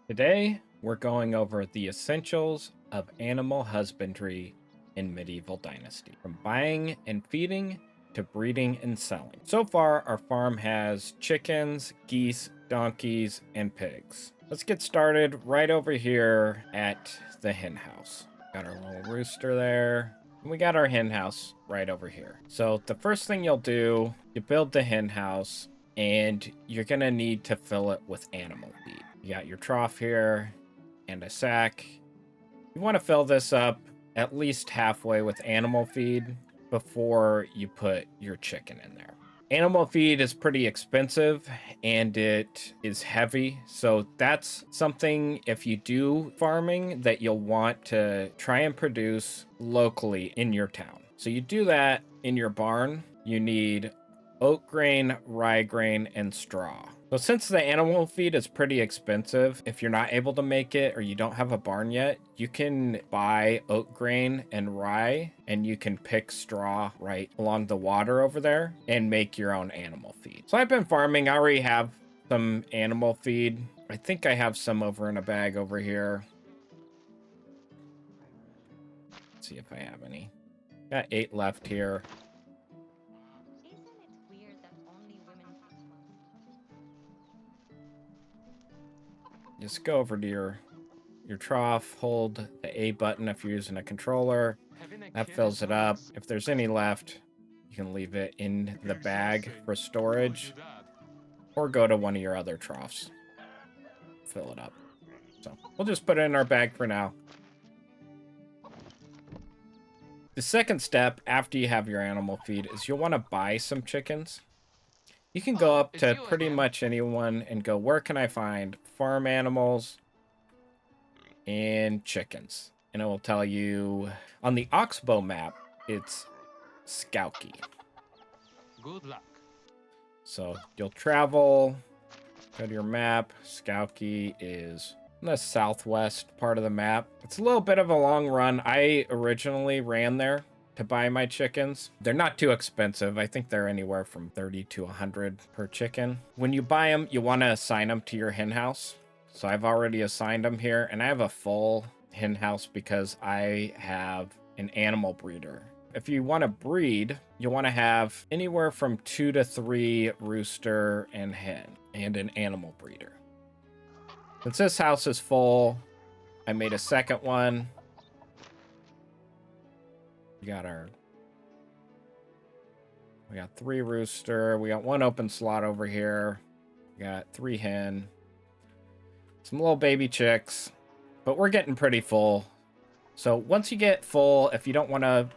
Today, we're going over the essentials of animal husbandry in Medieval Dynasty, from buying and feeding to breeding and selling. So far, our farm has chickens, geese, donkeys, and pigs. Let's get started right over here at the hen house. Got our little rooster there. And we got our hen house right over here. So the first thing you'll do, you build the hen house, and you're gonna need to fill it with animal feed. You got your trough here and a sack. You want to fill this up at least halfway with animal feed before you put your chicken in there. Animal feed is pretty expensive and it is heavy, so that's something, if you do farming, that you'll want to try and produce locally in your town. So you do that in your barn. You need oat grain, rye grain, and straw. So since the animal feed is pretty expensive, if you're not able to make it or you don't have a barn yet, you can buy oat grain and rye, and you can pick straw right along the water over there and make your own animal feed. So I've been farming. I already have some animal feed. I think I have some over in a bag over here. Let's see if I have any. Got 8 left here. Just go over to your trough, hold the A button if you're using a controller. That fills it up. If there's any left, you can leave it in the bag for storage, or go to one of your other troughs. Fill it up. So we'll just put it in our bag for now. The second step after you have your animal feed is you'll want to buy some chickens. You can go up to pretty much anyone and go, where can I find farm animals and chickens? And it will tell you on the Oxbow map, it's Skowkie. Good luck. So you'll travel, go to your map. Skowkie is in the southwest part of the map. It's a little bit of a long run. I originally ran there to buy my chickens. They're not too expensive. I think they're anywhere from 30 to 100 per chicken. When you buy them, you want to assign them to your hen house. So I've already assigned them here, and I have a full hen house because I have an animal breeder. If you want to breed, you want to have anywhere from 2 to 3 rooster and hen and an animal breeder. Since this house is full, I made a second one. We got 3 rooster. We got 1 open slot over here. We got 3 hen. Some little baby chicks. But we're getting pretty full. So once you get full, if you don't want to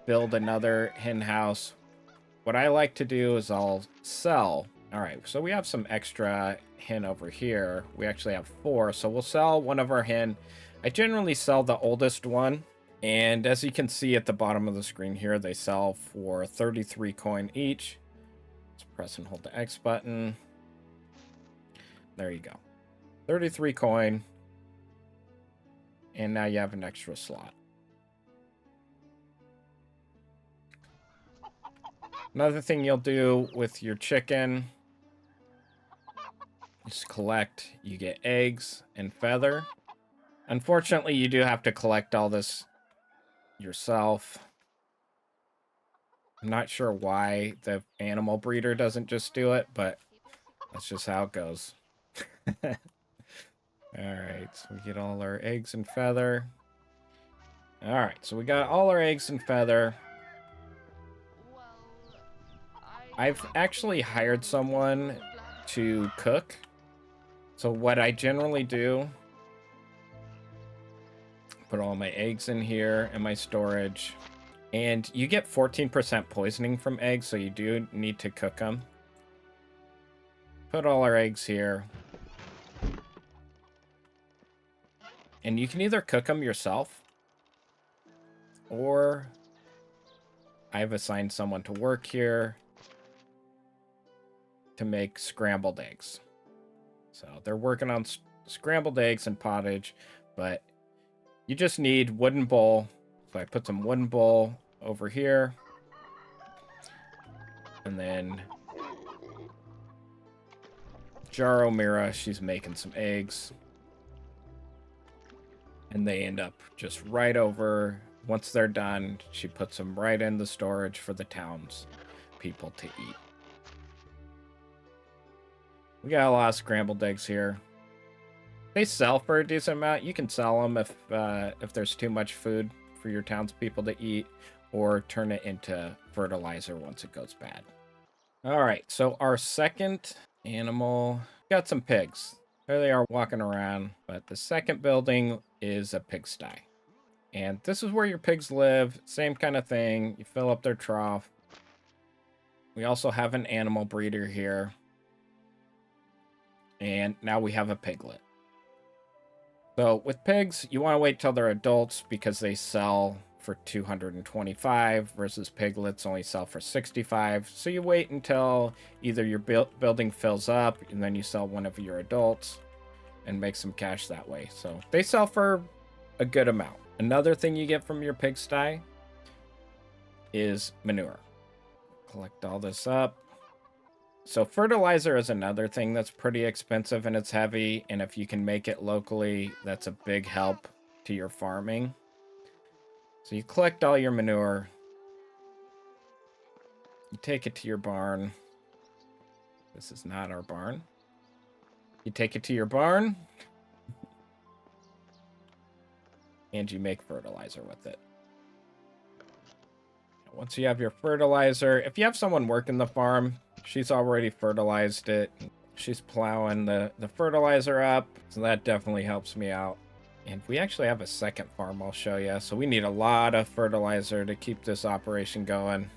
build another hen house, what I like to do is I'll sell. All right, so we have some extra hen over here. We actually have 4, so we'll sell one of our hen. I generally sell the oldest one. And as you can see at the bottom of the screen here, they sell for 33 coin each. Let's press and hold the X button. There you go. 33 coin. And now you have an extra slot. Another thing you'll do with your chicken is collect. You get eggs and feather. Unfortunately, you do have to collect all this yourself. I'm not sure why the animal breeder doesn't just do it, but that's just how it goes. Alright, so we get all our eggs and feather. Alright, so we got all our eggs and feather. I've actually hired someone to cook. So what I generally do, put all my eggs in here in my storage. And you get 14% poisoning from eggs, so you do need to cook them. Put all our eggs here. And you can either cook them yourself, or I've assigned someone to work here to make scrambled eggs. So they're working on scrambled eggs and pottage, but you just need wooden bowl. So I put some wooden bowl over here. And then Jaromira, she's making some eggs. and they end up just right over. Once they're done, she puts them right in the storage for the town's people to eat. We got a lot of scrambled eggs here. They sell for a decent amount. You can sell them if there's too much food for your townspeople to eat, or turn it into fertilizer once it goes bad. All right, so our second animal, got some pigs. There they are walking around, but the second building is a pigsty. And this is where your pigs live. Same kind of thing. You fill up their trough. We also have an animal breeder here. And now we have a piglet. So with pigs, you want to wait till they're adults because they sell for 225 versus piglets only sell for 65. So you wait until either your building fills up and then you sell one of your adults and make some cash that way. So they sell for a good amount. Another thing you get from your pigsty is manure. Collect all this up. So fertilizer is another thing that's pretty expensive and it's heavy. And if you can make it locally, that's a big help to your farming. So you collect all your manure. You take it to your barn. This is not our barn. You take it to your barn. And you make fertilizer with it. Once you have your fertilizer, if you have someone working the farm, she's already fertilized it. She's plowing the fertilizer up, so that definitely helps me out. And we actually have a second farm I'll show you, so we need a lot of fertilizer to keep this operation going.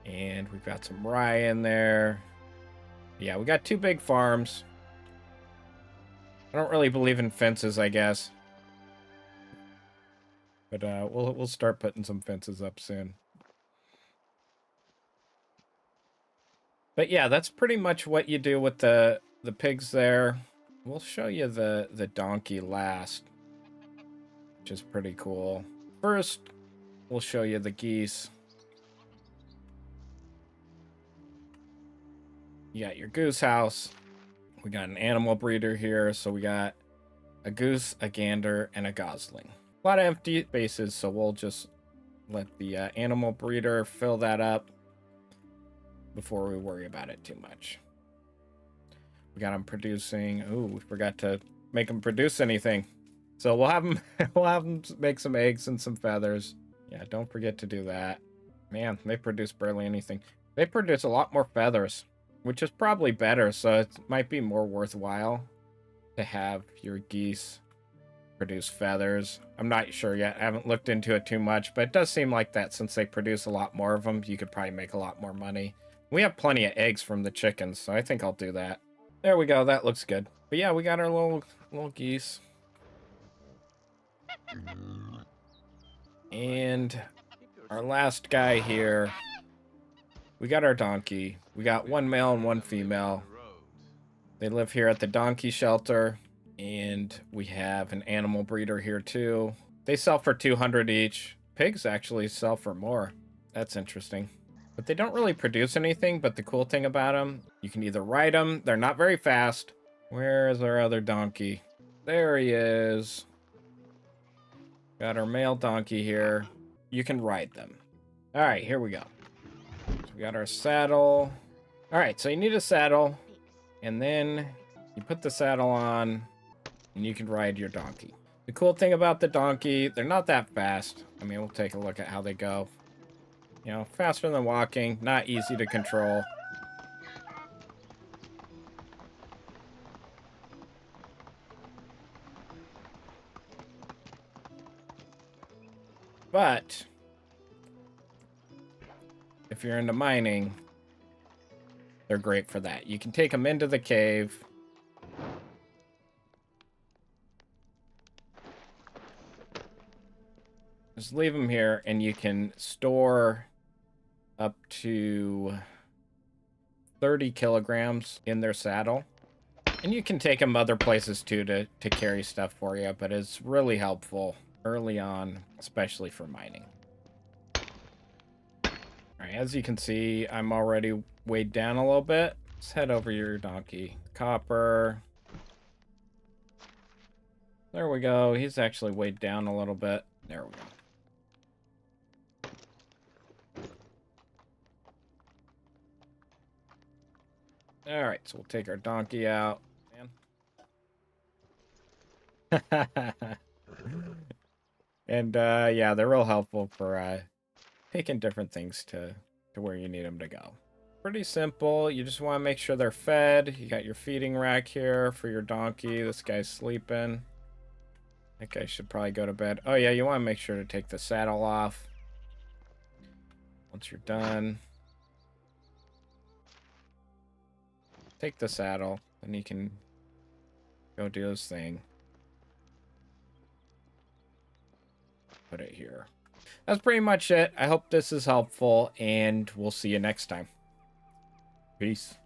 And we've got some rye in there. Yeah, we got two big farms. I don't really believe in fences, I guess. But we'll start putting some fences up soon. But yeah, that's pretty much what you do with the pigs there. We'll show you the donkey last, which is pretty cool. First, we'll show you the geese. You got your goose house. We got an animal breeder here, so we got a goose, a gander, and a gosling. A lot of empty spaces, so we'll just let the animal breeder fill that up before we worry about it too much. We got them producing. Ooh, we forgot to make them produce anything. So we'll have them make some eggs and some feathers. Yeah, don't forget to do that. Man, they produce barely anything. They produce a lot more feathers, which is probably better, so it might be more worthwhile to have your geese produce feathers. I'm not sure yet. I haven't looked into it too much, but it does seem like that since they produce a lot more of them, you could probably make a lot more money. We have plenty of eggs from the chickens, so I think I'll do that. There we go. That looks good. But yeah, we got our little geese. And our last guy here, we got our donkey. We got one male and one female. They live here at the donkey shelter. And we have an animal breeder here too. They sell for 200 each. Pigs actually sell for more. That's interesting. But they don't really produce anything, but the cool thing about them, you can either ride them. They're not very fast. Where is our other donkey? There he is. Got our male donkey here. You can ride them. All right, here we go. So we got our saddle. All right, so you need a saddle. And then you put the saddle on. And you can ride your donkey. The cool thing about the donkey, they're not that fast. I mean, we'll take a look at how they go. You know, faster than walking, not easy to control. But if you're into mining, they're great for that. You can take them into the cave. Just leave them here, and you can store up to 30 kilograms in their saddle. And you can take them other places, too, to carry stuff for you, but it's really helpful early on, especially for mining. All right, as you can see, I'm already weighed down a little bit. Let's head over your donkey. Copper. There we go. He's actually weighed down a little bit. There we go. All right, so we'll take our donkey out. Man. And yeah, they're real helpful for taking different things to where you need them to go. Pretty simple. You just want to make sure they're fed. You got your feeding rack here for your donkey. This guy's sleeping. That guy should probably go to bed. Oh yeah, you want to make sure to take the saddle off once you're done. Take the saddle, and he can go do his thing. Put it here. That's pretty much it. I hope this is helpful, and we'll see you next time. Peace.